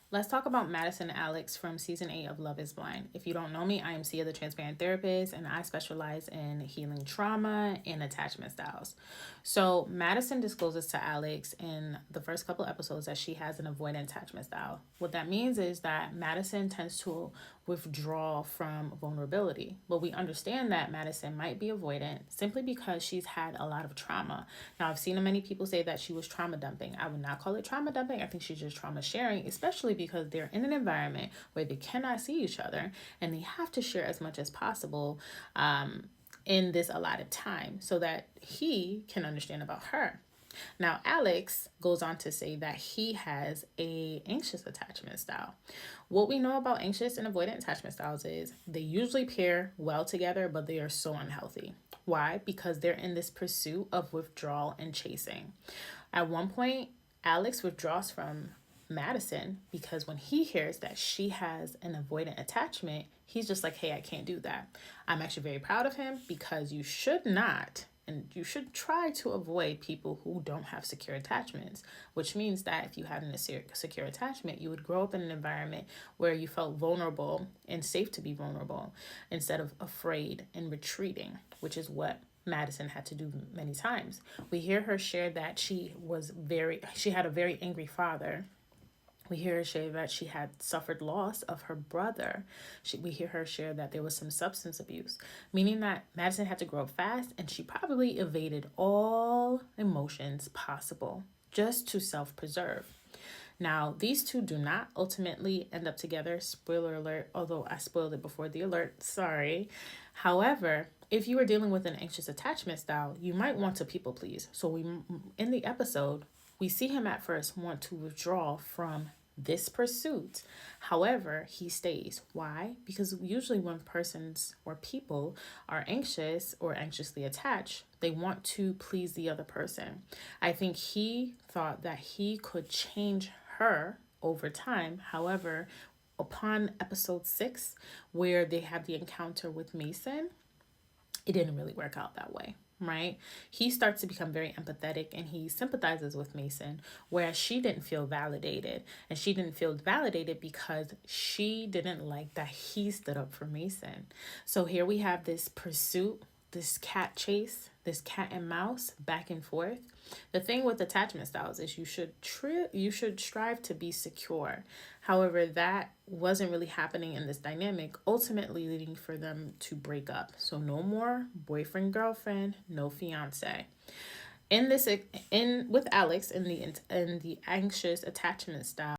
Let's talk about Madison Alex from season 8 of Love is Blind. If you don't know me, I am Sia, the transparent therapist, and I specialize in healing trauma and attachment styles. So, Madison discloses to Alex in the first couple episodes that she has an avoidant attachment style. What that means is that Madison tends to withdraw from vulnerability. But we understand that Madison might be avoidant simply because she's had a lot of trauma. Now, I've seen many people say that she was trauma dumping. I would not call it trauma dumping. I think she's just trauma sharing, especially because they're in an environment where they cannot see each other and they have to share as much as possible in this allotted time so that he can understand about her. Now, Alex goes on to say that he has a anxious attachment style. What we know about anxious and avoidant attachment styles is they usually pair well together, but they are so unhealthy. Why? Because they're in this pursuit of withdrawal and chasing. At one point, Alex withdraws from Madison because when he hears that she has an avoidant attachment, he's just like, hey, I can't do that. I'm actually very proud of him because you should not and you should try to avoid people who don't have secure attachments, which means that if you had a secure attachment, you would grow up in an environment where you felt vulnerable and safe to be vulnerable instead of afraid and retreating, which is what Madison had to do many times. We hear her share that she had a very angry father. We hear her share that she had suffered loss of her brother. We hear her share that there was some substance abuse, meaning that Madison had to grow up fast and she probably evaded all emotions possible just to self-preserve. Now, these two do not ultimately end up together. Spoiler alert, although I spoiled it before the alert, sorry. However, if you are dealing with an anxious attachment style, you might want to people please. So in the episode, we see him at first want to withdraw from this pursuit. However, he stays. Why? Because usually when persons or people are anxious or anxiously attached, they want to please the other person. I think he thought that he could change her over time. However, upon episode 6, where they have the encounter with Mason, it didn't really work out that way, right? He starts to become very empathetic and he sympathizes with Mason, whereas she didn't feel validated. And she didn't feel validated because she didn't like that he stood up for Mason. So here we have this pursuit, this cat chase, this cat and mouse back and forth. The thing with attachment styles is you should strive to be secure. However, that wasn't really happening in this dynamic, ultimately leading for them to break up. So no more boyfriend girlfriend, no fiance. In with Alex in the anxious attachment style,